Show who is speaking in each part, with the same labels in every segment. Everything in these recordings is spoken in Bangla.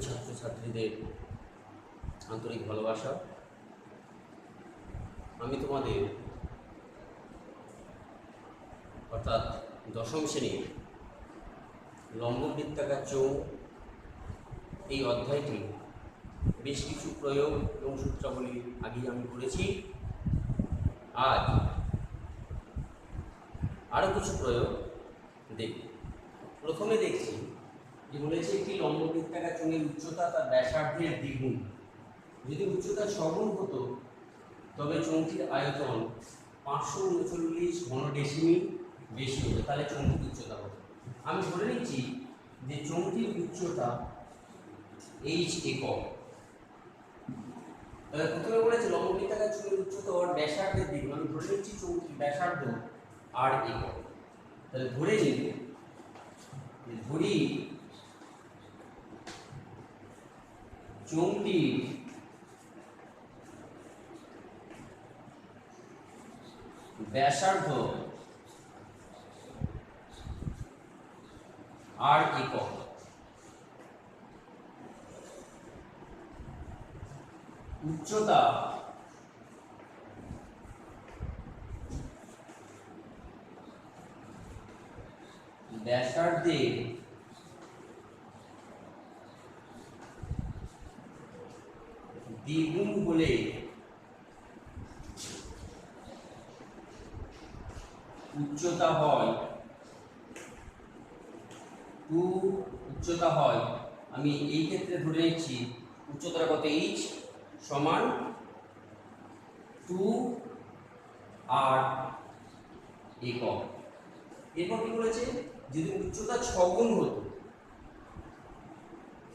Speaker 1: ছাত্রছাত্রীদের আন্তরিক ভালোবাসা। আমি তোমাদের অর্থাৎ দশম শ্রেণীর লম্ব বৃত্তাকার চোঙ এই অধ্যায়টি বেশ কিছু প্রয়োগ এবং সূত্রাবলী আগেই আমি করেছি। আজ আরও কিছু প্রয়োগ দেখব। প্রথমে দেখছি যে বলেছে একটি লম্ব বৃত্তাকার চোঙের উচ্চতা তার ব্যাসার্ধের দ্বিগুণ। যদি উচ্চতা 6 গুণ হতো তবে চোঙটির আয়তন 539 ঘনডেসিমিল বেশি হতো, তাহলে চোঙটির উচ্চতা হতো। আমি ধরে নিচ্ছি যে চোঙটির উচ্চতা h একক। তাহলে প্রথমে বলেছে লম্ব বৃত্তাকার চোঙের উচ্চতা ওর ব্যাসার্ধের দ্বিগুণ। আমি ধরে নিচ্ছি চোঙটির ব্যাসার্ধ r একক। তাহলে ধরি চোঙটির ব্যাসার্ধ r একক। উচ্চতা ব্যাসার্ধের দ্বিগুণ হলে উচ্চতা হয় আমি এই ক্ষেত্রে ধরে নিচ্ছি উচ্চতাটা কত, h সমান 2r একক। এরপর কি বলেছে, যদি উচ্চতা 6 গুণ হতো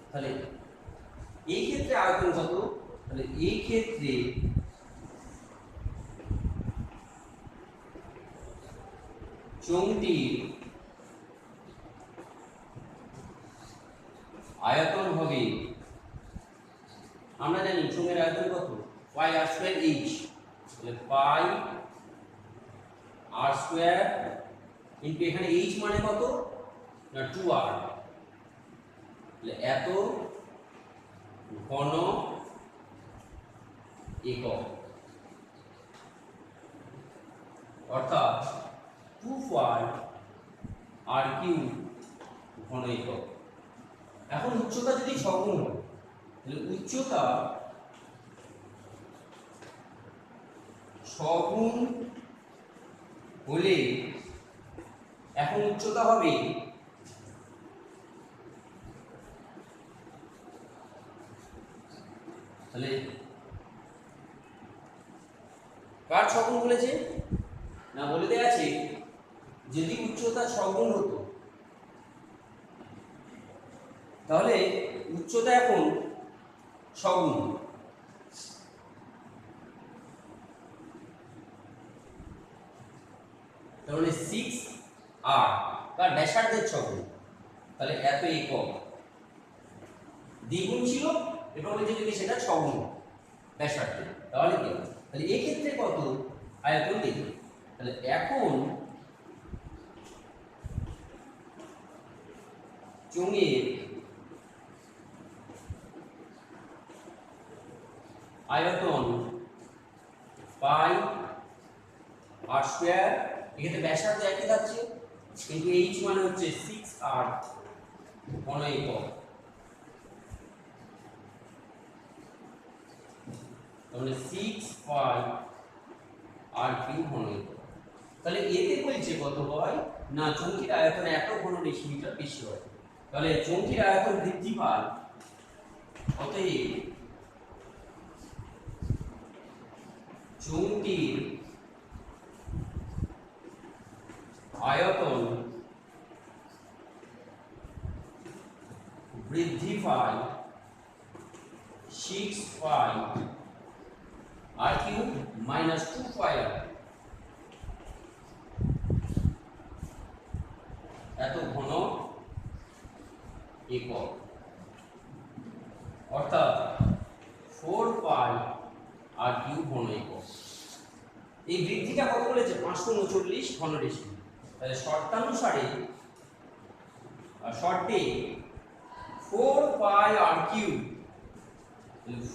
Speaker 1: তাহলে এই ক্ষেত্রে আয়তন কত, তাহলে এই ক্ষেত্রে চোঙটির আয়তন হবে, আমরা জানি চোঙের আয়তন কত, পাই r স্কয়ার h। তাহলে পাই r স্কয়ার ইনটু এখানে h মানে কত না 2r, তাহলে এত ঘন একক, অর্থাৎ 2 পাই r কিউব ঘন একক। এখন উচ্চতা যদি 6 গুণ হয় তাহলে উচ্চতা 6 গুণ হলে এখন উচ্চতা হবে তাহলে কার 6 গুণ বলেছে না, বলে দেয়া আছে যদি উচ্চতা 6 গুণ হতো তাহলে উচ্চতা এখন 6 গুণ, তাহলে 6r কার ব্যাসার্ধের 6 গুণ, তাহলে এত একক। দ্বিগুণ ছিল, এবার বলছে যদি সেটা 6 গুণ ব্যাসার্ধে তাহলে কি হবে, তাহলে এই ক্ষেত্রে কত আয়তন দেখি। তাহলে এখন চোঙের আয়তন পাই r স্কয়ার, এখানে ব্যাসার্ধ একই থাকছে কিন্তু h মানে হচ্ছে 6r ঘন একক। তাহলে 6 পাই r কিউব ঘন একক। তাহলে এতে বলছে কত হয় না, চোঙটির আয়তন এত ঘন ডেসিমিটার বেশি হয়। তাহলে চোঙটির আয়তন বৃদ্ধি পায়, অতএব চোঙটির আয়তন বৃদ্ধি পায় 6 পাই r cube minus 2 pi r, এত ঘন একক, অর্থাৎ 4 পাই r কিউব ঘন একক। এই বৃদ্ধিটা কত বলেছে, 539 ঘনডেসিমিল। তাহলে শর্তানুসারে শর্তে 4 পাই r কিউব,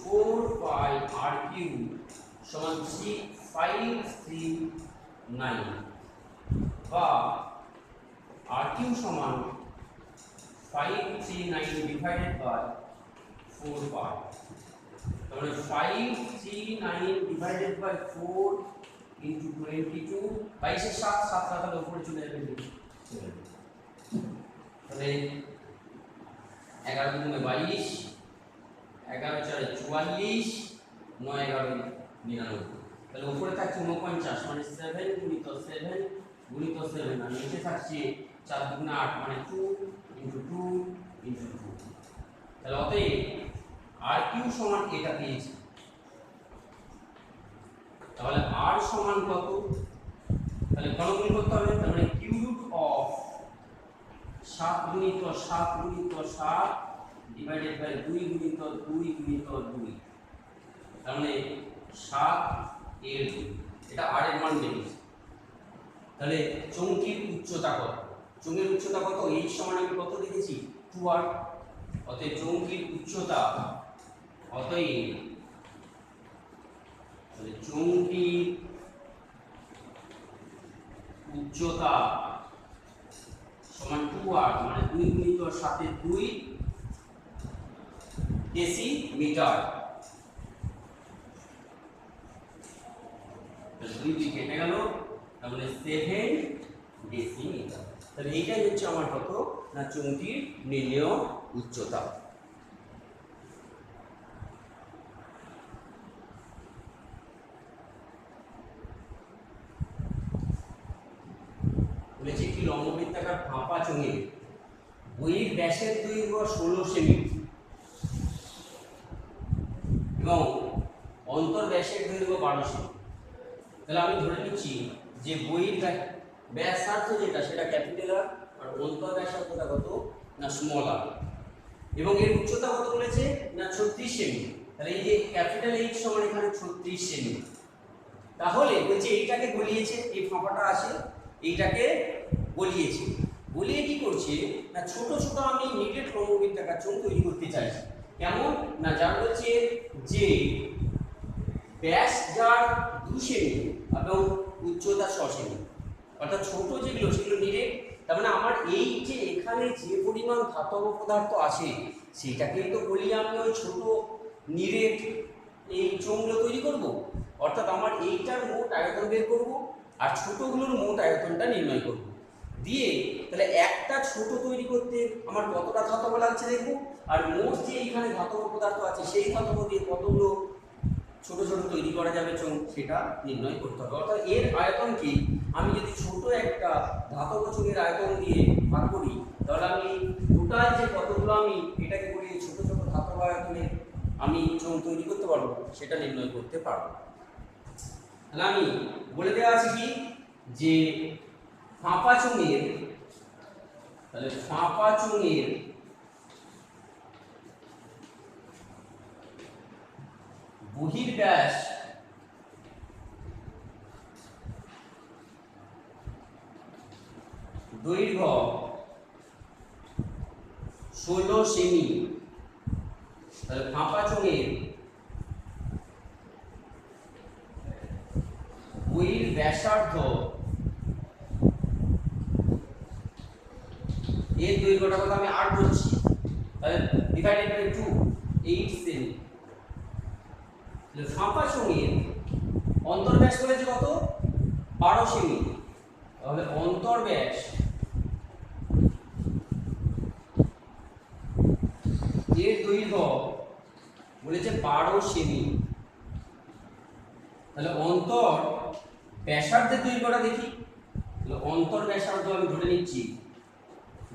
Speaker 1: 4 পাই r কিউব সমান 539 বা r কিউব সমান 539 ডিভাইডেড বাই 4 পাই। তাহলে 539 ডিভাইডেড বাই 4 ইনটু 22, 22 এর 7 7 তাহলে উপরে চলে যাবে। তাহলে 11 গুণে 22, 11 4 44, 9 11 99। তাহলে উপরে থাকছে 49 মানে 7 গুণিত 7 গুণিত 7 আর নিচে থাকছে 4 গুণে 8 মানে 2 ইনটু 2 ইনটু 2। তাহলে অতএব r কিউ সমান এটা পেয়েছি। তাহলে r সমান কত? তাহলে ঘনমূল করতে হবে। তার মানে কিউ রুট অফ 7 গুণিত 7 গুণিত 7 ডিভাইডেড বাই 2 গুণিত 2 গুণিত 2। তার মানে 7 এর 2। এটা r এর মান বেরিয়েছে। তাহলে চৌকির উচ্চতা কত? চৌকির উচ্চতা কত? h সমান আমি কত লিখেছি? 2r। অতএব চৌকির উচ্চতা, অতএব চৌকির উচ্চতা সমান 2r মানে 2 গুণিত 7 এর 2 ডেসিমিটার। 2 দিয়ে কেটে গেল, তাহলে 7 ডেসিমিটার। তাহলে এইটাই হচ্ছে আমার কত না চৌকির নির্ণেয় উচ্চতা। বলেছি একটি লম্ববৃত্তাকার ফাঁপা চোঙের বইয়ের ব্যাসের দৈর্ঘ্য 16 সেমি এবং অন্তর ব্যাসের দৈর্ঘ্য 12 সেমি। তাহলে আমি ধরে নিচ্ছি যে বইয়ের ব্যাসার্ধ যেটা সেটা ক্যাপিটাল আর, আর অন্তর ব্যাসার্ধটা কত না স্মল আর, এবং এর উচ্চতা কত বলেছে না 36 সেমি। তাহলে এই যে ক্যাপিটাল এইচ সমান এখানে 36 সেমি। তাহলে বলছে এইটাকে গলিয়েছে, এই ফাঁপাটা আছে এইটাকে গলিয়েছে। গলিয়ে কি করছে না ছোট ছোট আমি নিটেড লম্ববৃত্তাকার চোঙ তৈরি করতে চাইছি। কেমন না যার বলছে যে ব্যাস যার 2 সেমি এবং উচ্চতা 6 সেমি, অর্থাৎ ছোট যেগুলো সেগুলো নিরেট। তার মানে আমার এই যে এখানে যে পরিমাণ ধাতব পদার্থ আছে সেটাকেই তো গলিয়ে আমি ওই ছোট নিরেট এই চোঙগুলো তৈরি করব। অর্থাৎ আমার এইটার মোট আয়তন বের করব আর ছোটগুলোর মোট আয়তনটা নির্ণয় করব। দিয়ে তাহলে একটা ছোট তৈরি করতে আমার কতটা ধাতব লাগছে দেখব, আর মোট যে এইখানে ধাতব পদার্থ আছে সেই ধাতব দিয়ে কতগুলো ছোট ছোট তৈরি করা যাবে চোঙ সেটা নির্ণয় করতে হবে। অর্থাৎ এর আয়তন কি আমি যদি ছোট একটা ধাতব চোঙের আয়তন দিয়ে ভাগ করি তাহলে আমি টোটাল যে কতগুলো আমি এটাকে করি ছোট ছোট ধাতব আয়তনে আমি চোঙ তৈরি করতে পারবো সেটা নির্ণয় করতে পারবো। তাহলে আমি বলে দেওয়া আছে কি যে ফাঁপা চোঙের, তাহলে ফাঁপা চোঙের বহির্ব্যাস দৈর্ঘ্য 16 সেমি। তাহলে ফাঁপা চোঙের বহির্ব্যাসার্ধ এর দৈর্ঘ্যটা কত আমি 8 বলছি, তাহলে ডিভাইডেড বাই 2 8 সেমি। ফাঁপা চোঙের অন্তর্ব্যাস বলেছে কত 12 সেমি। তাহলে অন্তর্ব্যাস এর দৈর্ঘ্য বলেছে 12 সেমি। তাহলে অন্তর ব্যাসার্ধের দৈর্ঘ্যটা দেখি। তাহলে অন্তর ব্যাসার্ধ আমি ধরে নিচ্ছি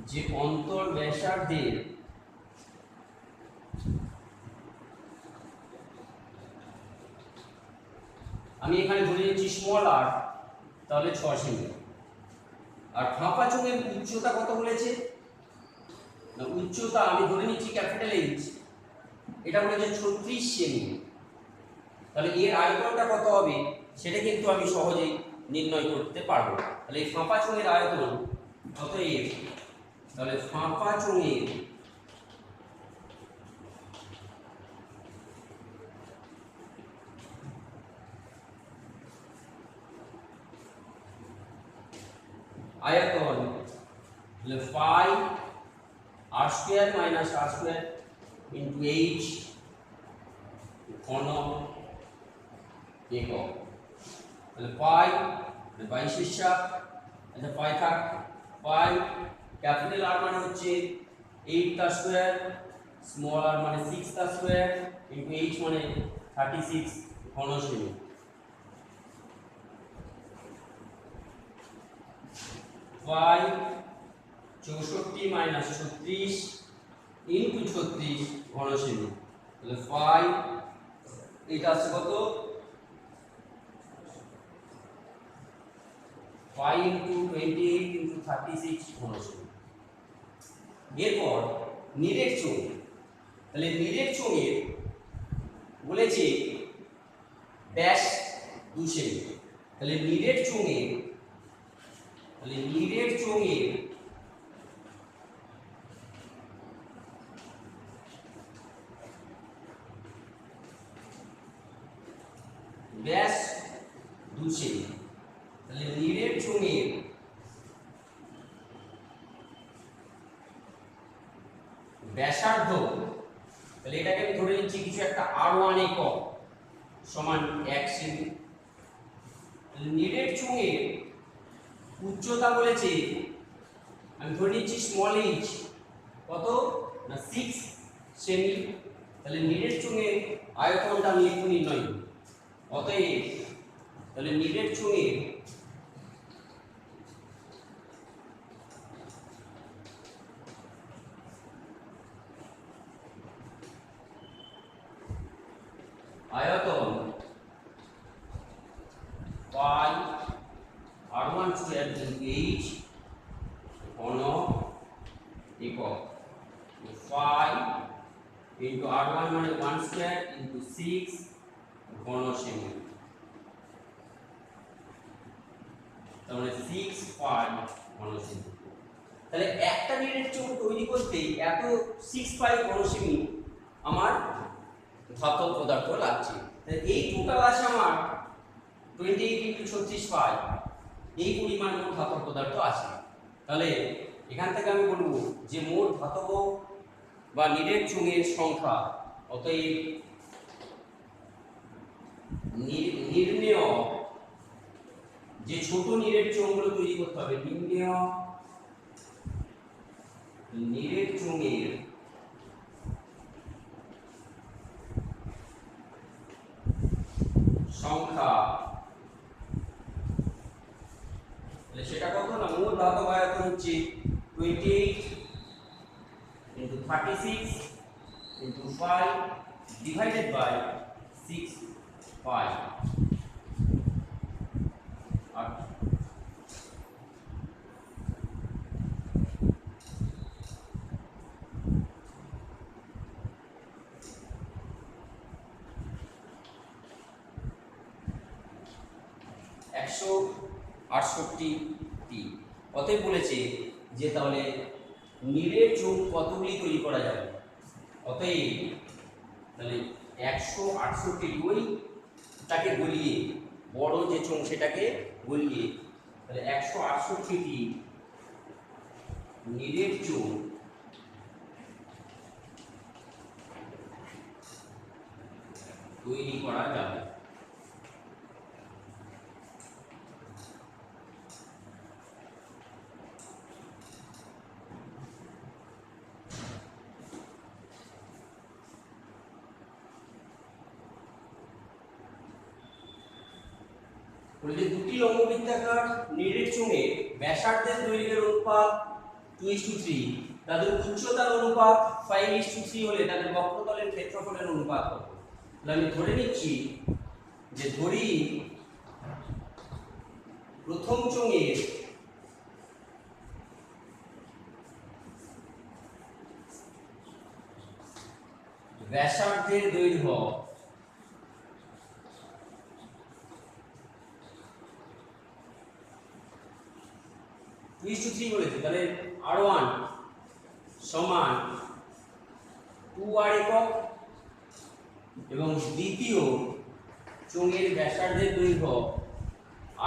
Speaker 1: যে অন্তর ব্যাসার্ধের আমি এখানে ধরে নিচ্ছি স্মল আর, তাহলে 6 সেমি। আর ফাঁপা চোঙের উচ্চতা কত বলেছে না উচ্চতা আমি ধরে নিচ্ছি ক্যাপিটাল এইচ, এটা বলেছে 36 সেমি। তাহলে এর আয়তনটা কত হবে সেটা কিন্তু আমি সহজেই নির্ণয় করতে পারবো। তাহলে এই ফাঁপা চোঙের আয়তন কত এর, তাহলে ফাঁপা চোঙের আয়তন তাহলে পাই আর স্কয়ার মাইনাস আর স্কয়ার ইনটু এইচ ঘন একক। তাহলে পাই 22 সাত, আচ্ছা পাই থাক, পাই ক্যাপিটাল আর মানে হচ্ছে 8 তার স্কয়ার, স্মল আর মানে 6 তার স্কয়ার ইনটু এইচ মানে 36 ঘন সেমি। পাই 64 মাইনাস 36 ইনটু 36 ঘন সেমি। তাহলে পাই এটা আছে কত, পাই ইনটু 28 ইনটু 36 ঘন সেমি। এরপর নিরেট চোঙ, তাহলে নিরেট চোঙের বলেছে ব্যাস 2 সেমি। তাহলে নিরেট চোঙের ব্যাস 2 সেমি। তাহলে নিরেট চোঙের ব্যাসার্ধ, তাহলে এটাকে আমি ধরে নিচ্ছি কিছু একটা R1 একক সমান 1 সেমি। নিরেট চোঙের উচ্চতা বলেছে আমি ধরে নিচ্ছি স্মল এইচ কত না 6 সেমি। তাহলে নিরেট চোঙের আয়তনটা আমি একটু নির্ণয় করি। অতএব তাহলে নিরেট চোঙের আয়তন পাই R1 স্কয়ার ইনটু এইচ ঘন একক। পাই ইনটু R1 মানে 1 স্কয়ার ইনটু 6 ঘন সেমি। তার মানে 6 পাই ঘন সেমি। তাহলে একটা নিরেট চোঙ তৈরি করতে এত 6 পাই ঘন সেমি আমার ধাতব পদার্থ লাগছে। তাহলে এই টোটাল আছে আমার 28 ইনটু 36 পাই, এই পরিমাণ মোট ধাতব পদার্থ আছে। তাহলে এখান থেকে আমি বলবো যে মোট ধাতব বা নিরেট চোঙের সংখ্যা, অতএব নির্ণেয় যে ছোট নিরেট চোঙগুলো তৈরি করতে হবে, নির্ণেয় নিরেট চোঙের সংখ্যা, তাহলে সেটা কত না মোট ধাতব আয়তন হচ্ছে 28 ইনটু 36 ইনটু 5 ডিভাইডেড বাই 6 পাই। আর একশো 68টি। অতএব বলেছে যে তাহলে নিরেট চোঙ কতগুলি তৈরি করা যাবে। অতএব তাহলে 168টি ওইটাকে গলিয়ে বড় যে চোঙ সেটাকে গলিয়ে তাহলে 168টি নিরেট চোঙ তৈরি করা যাবে। বলে দুটি লম্ববৃত্তাকার নিরেট চোঙের ব্যাসার্ধের দৈর্ঘ্যের অনুপাত 2:3, তাদের উচ্চতার অনুপাত 5:3 হলে তাদের বক্রতলের ক্ষেত্রফলের অনুপাত কত। তাহলে আমি ধরে নিচ্ছি যে ধরি প্রথম চোঙের ব্যাসার্ধের দৈর্ঘ্য 2:3 বলেছে, তাহলে R1 সমান 2R একক এবং দ্বিতীয় চোঙের ব্যাসার্ধের দৈর্ঘ্য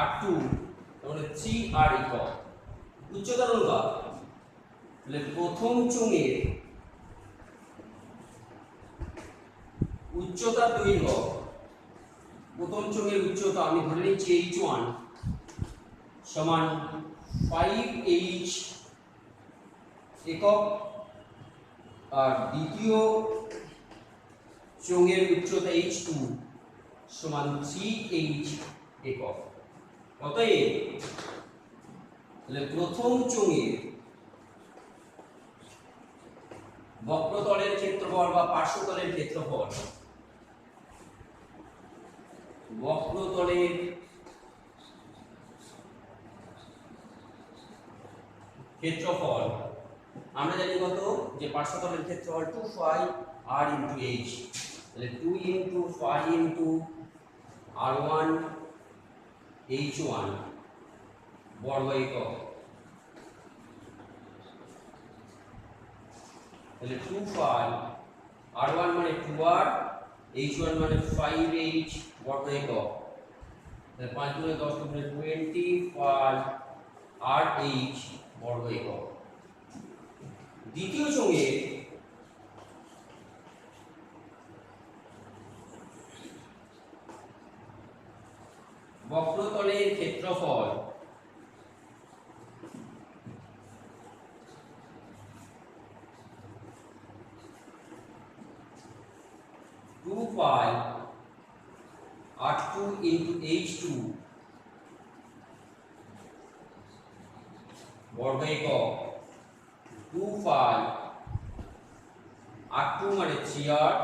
Speaker 1: R2 তাহলে 3R একক। উচ্চতার অনুপাত, তাহলে প্রথম চোঙের উচ্চতার দৈর্ঘ্য, প্রথম চোঙের উচ্চতা আমি ধরে নিচ্ছি h1 সমান 5h একক, আর দ্বিতীয় চোঙের উচ্চতা h2 সমান 3h একক। অতএব তাহলে প্রথম চোঙের বক্রতলের ক্ষেত্রফল বা পার্শ্বতলের ক্ষেত্রফল, বক্রতলের ক্ষেত্রফল আমরা জানি কত, যে পার্শ্বতলের ক্ষেত্রফল 2 r into h, তাহলে 2 into 5 into r1 h1 বর্গ একক, তাহলে 2 r1 মানে 2r, h1 মানে 5h বর্গ একক, তাহলে 5 গুণে 10 গুণে 25 rh বর্গ একক। দ্বিতীয় চোঙে বক্রতলের ক্ষেত্রফল r2 into h2 বর্গ একক, 2 r2 মানে 3r,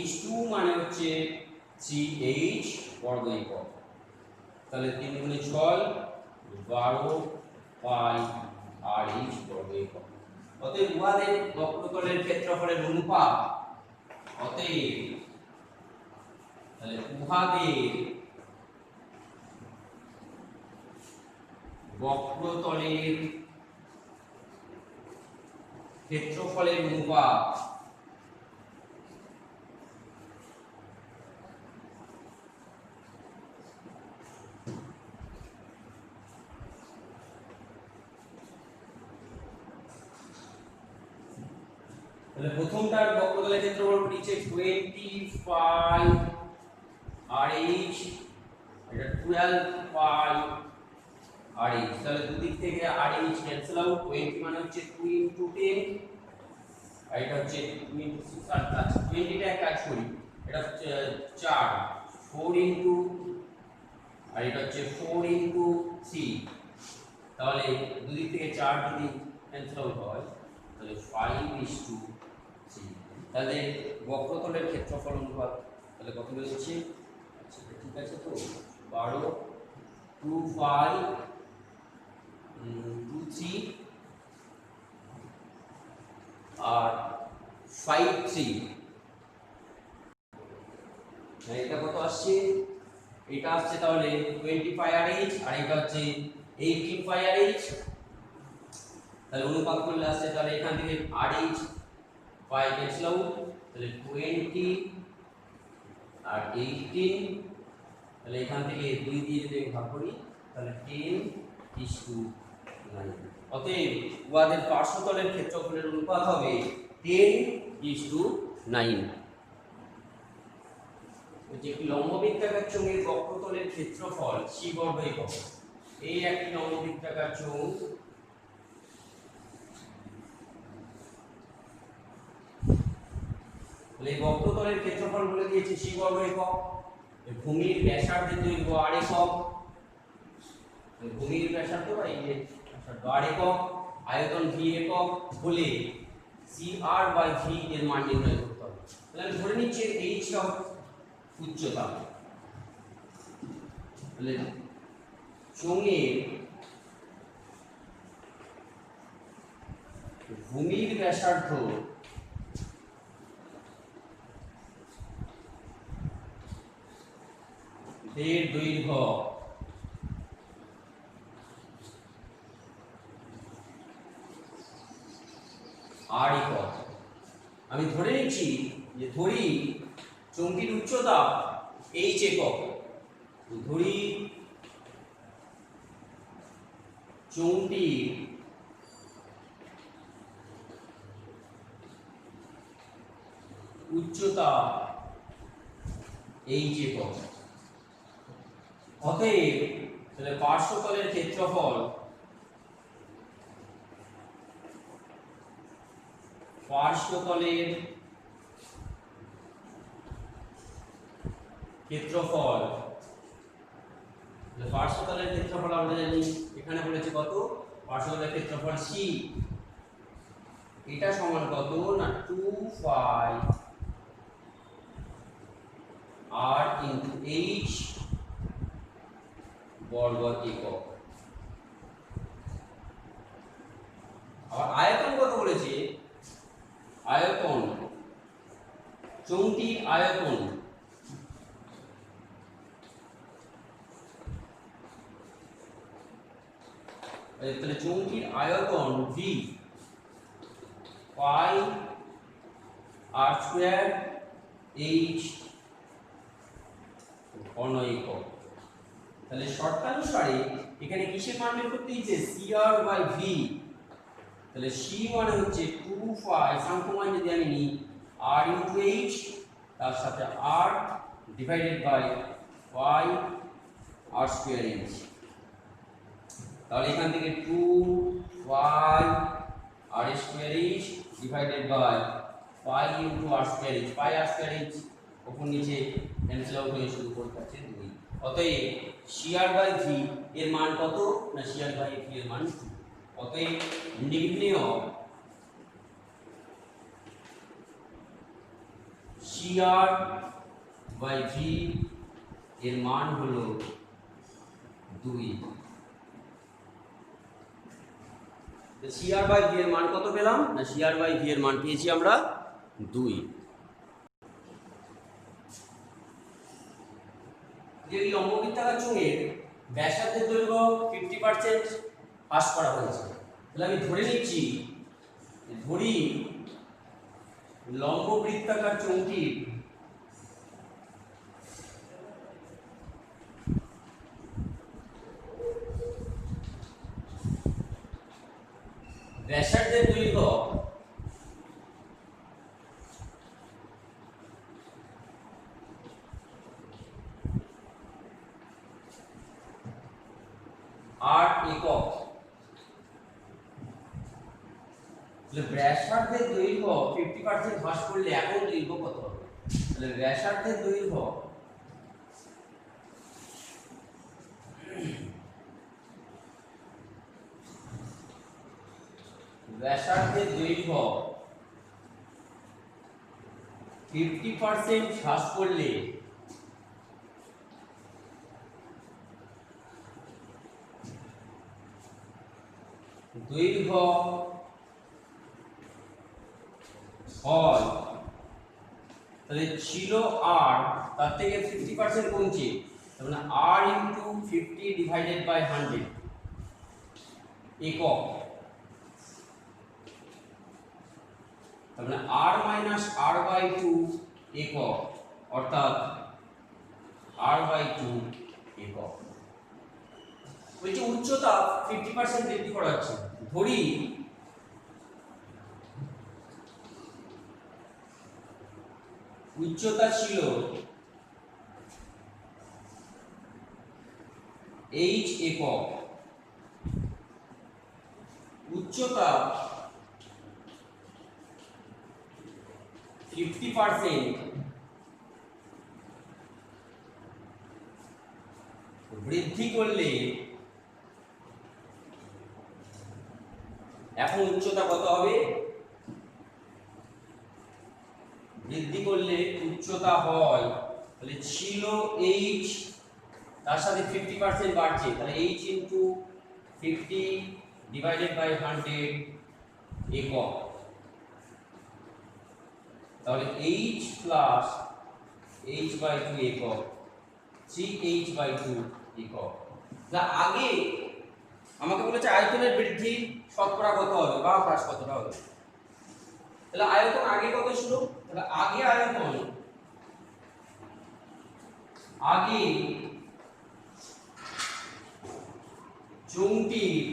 Speaker 1: h2 মানে হচ্ছে 3h বর্গ একক, তাহলে 3 গুণে 6 12 rh বর্গ একক। অতএব উহাদের বক্রতলের ক্ষেত্রফলের অনুপাত, অতএব তাহলে উহাদের বক্রতলের ক্ষেত্রফলের অনুপাত তাহলে প্রথমটার বক্রতলের ক্ষেত্রফল নিচে 25 rh, এটা 12 rh, তাহলে দুদিক থেকে rh ক্যান্সেল আউট, 20 মানে হচ্ছে 2 into 10, আর এটা হচ্ছে 2 into 6 আর 20 টা কাজ করি, এটা হচ্ছে 4 4 into, আর এটা হচ্ছে 4 into 3, তাহলে দুদিক থেকে 4 যদি ক্যান্সেল আউট হয় তাহলে 5:3, তাহলে বক্রতলের ক্ষেত্রফল অনুপাত তাহলে কত বেরোচ্ছে, আচ্ছা ঠিক আছে, তো 12 2 5 2 3 আর 5 3, এটা কত আসছে, এটা আসছে তাহলে 25 rh, আর এটা হচ্ছে 18 rh, তাহলে অনুপাত করলে আসছে, তাহলে এখান থেকে rh 5 ক্যান্সেল আউট, তাহলে 20 আর 18, তাহলে এখান থেকে 2 দিয়ে যদি ভাগ করি তাহলে 10:9। অতএব উহাদের পার্শ্বতলের ক্ষেত্রফলের অনুপাত হবে 10:9। যে একটি লম্ববৃত্তাকার চোঙের বক্রতলের ক্ষেত্রফল c বর্গ একক, এই একটি লম্ববৃত্তাকার চোঙ এই বক্রতলের ক্ষেত্রফল বলে দিয়েছে c বর্গ একক, ভূমির ব্যাসার্ধের দৈর্ঘ্য r একক, ভূমির ব্যাসার্ধ বা এই যে r একক, আয়তন v একক বলে cr/v এর মান নির্ণয় করতে হবে। তাহলে আমি ধরে নিচ্ছি h টা উচ্চতা, তাহলে চোঙের ভূমির ব্যাসার্ধ এর দৈর্ঘ্য r একক। আমি ধরে নিচ্ছি যে ধরি চোঙটির উচ্চতা h একক, ধরি চোঙটির উচ্চতা h একক। অতএব তাহলে পার্শ্বতলের ক্ষেত্রফল পার্শ্বতলের ক্ষেত্রফল আমরা জানি এখানে বলেছে কত, পার্শ্বতলের ক্ষেত্রফল c, এটা সমান কত না 2 পাই r ইনটু h বর্গ একক। আবার আয়তন কত বলেছে, আয়তন চোঙটির আয়তন তাহলে চোঙটির আয়তন v পাই r স্কয়ার h ঘন একক। তাহলে শর্তানুসারে এখানে কিসের মান বের করতে দিয়েছে, cr বাই v। তাহলে c মানে হচ্ছে 2 পাই সংখ্যমান যদি আমি নিই r ইনটু h তার সাথে r divided by pi r square h। তাহলে এখান থেকে 2 pi r square h divided by pi into r square h, pi r square h উপর নিচে ক্যান্সেল আউট হয়ে শুধু পড়তে আছে 2। অতএব cr বাই v এর মান কত না, cr বাই v এর মান 2। অতএব নির্ণেয় cr বাই v এর মান হলো 2। cr বাই v এর মান কত পেলাম না, cr বাই v এর মান পেয়েছি আমরা 2। যে লম্ববৃত্তাকার চোঙের ব্যাসার্ধের দৈর্ঘ্য 50% হ্রাস করা হয়েছে, তাহলে আমি ধরে নিচ্ছি, ধরি লম্ববৃত্তাকার চোঙটির ব্যাসার্ধের দৈর্ঘ্য r একক। ব্যাসার্ধের দৈর্ঘ্য 50% হ্রাস করলে এখন দৈর্ঘ্য কত হবে, তাহলে ব্যাসার্ধের দৈর্ঘ্য ব্যাসার্ধের দৈর্ঘ্য 50% হ্রাস করলে দৈর্ঘ্য হয়, তাহলে ছিল r, তার থেকে 50% কমছে, তার মানে r ইনটু 50 ডিভাইডেড বাই 100 একক। তার মানে r মাইনাস r বাই 2 একক, অর্থাৎ r বাই 2 একক। বলছি উচ্চতা 50% বৃদ্ধি করা হচ্ছে, ধরি উচ্চতা ছিল h একক, উচ্চতা 50% বৃদ্ধি করলে এখন উচ্চতা কত হবে, বৃদ্ধি করলে উচ্চতা হয়, তাহলে ছিল h, তার সাথে 50% বাড়ছে, তাহলে h ইনটু 50 ডিভাইডেড বাই 100 একক। তাহলে h প্লাস h বাই 2 একক, 3h বাই 2 একক। যা আগে আমাকে বলেছে আয়তনের বৃদ্ধি শতকরা কত হবে বা হ্রাস কতটা হবে, তাহলে আয়তন আগে কত ছিল, তাহলে আগে আয়তন চোঙটির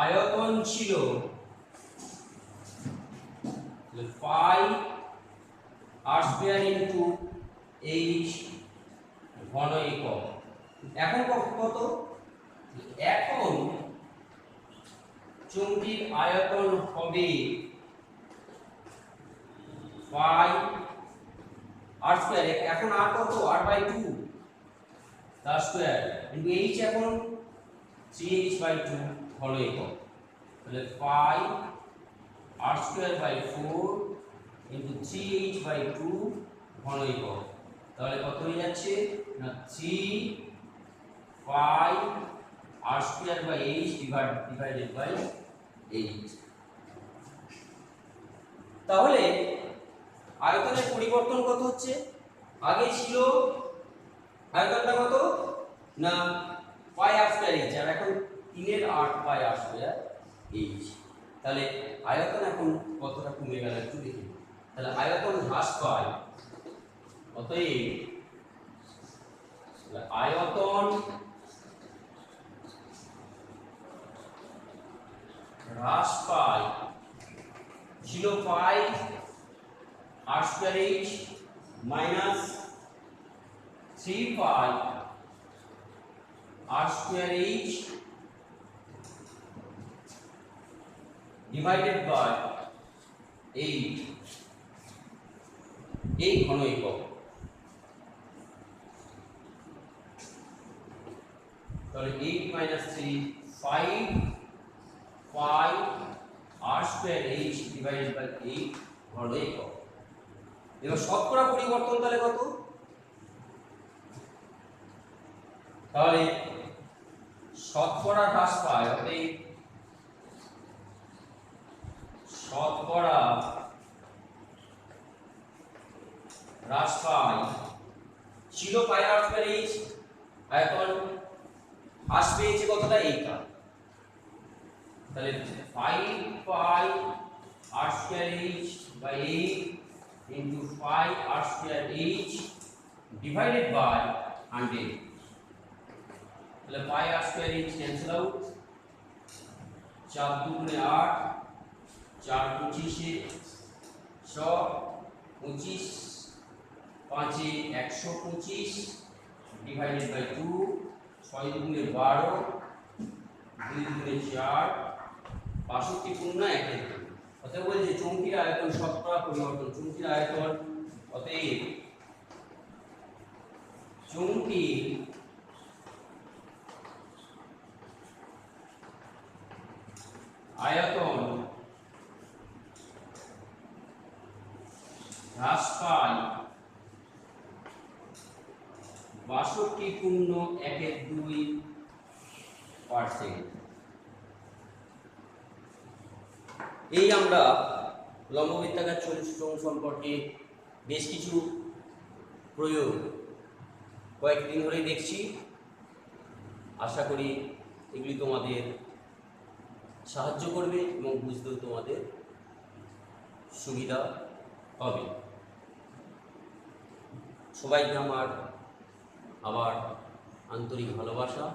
Speaker 1: আয়তন ছিল 5 r স্কয়ার ইনটু h ঘন একক। এখন কত? এখন চুম্বকীর আয়তন হবে 5 r স্কয়ার, এখন r কত? r/2 তার স্কয়ার ইনটু h এখন 3h/2 ঘন একক। তাহলে 5 r square by 4 into 3h/2 ঘন একক। তাহলে কত হয়ে যাচ্ছে না 3 5 r square by h divided by 8। তাহলে আয়তনের পরিবর্তন কত হচ্ছে? আগে ছিল আয়তনটা কত না পাই r স্কয়ার h, আর এখন 3 এর 8 পাই r স্কয়ার h। তাহলে আয়তন এখন কতটা কমে গেল একটু দেখি। তাহলে আয়তন হ্রাস পায়, অতএব আয়তন হ্রাস পায় ছিল 5 r square h minus 3 pi r square h divided by 8 এই ঘন একক। তাহলে 8 minus 3 5 5 r square h divided by 8 ঘন একক। এবার শতকরা পরিবর্তন তাহলে কত? তাহলে শতকরা হ্রাস পায়, অতএব শতকরা হ্রাস পায় ছিল পাই r স্কয়ার h, আয়তন হ্রাস পেয়েছে কতটা? এইটা। তাহলে 5 pi r square h by 8 into 5 r square h divided by 100। তাহলে pi r square h cancel out, 4 দুগুণে 8, 4 25 100, 25 5 125 ডিভাইডেড বাই 2, 6 দুগুণে 12, 2 দুগুণে 4, 65 পূর্ণ 1 এর 2। অতএব বলছে চুম্বকীর আয়তন শতকরা পরিবর্তন, চুম্বকীর আয়তন, অতএব চুম্বকীর আয়তন হ্রাস পায় 62.12%। এই আমরা লম্ববৃত্তাকার চোঙ সম্পর্কে বেশ কিছু প্রয়োগ কয়েকদিন ধরেই দেখছি। আশা করি এগুলি তোমাদের সাহায্য করবে এবং বুঝতেও তোমাদের সুবিধা হবে। সবাইকে আমার আবার আন্তরিক ভালোবাসা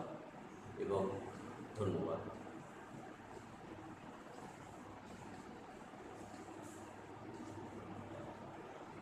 Speaker 1: এবং ধন্যবাদ।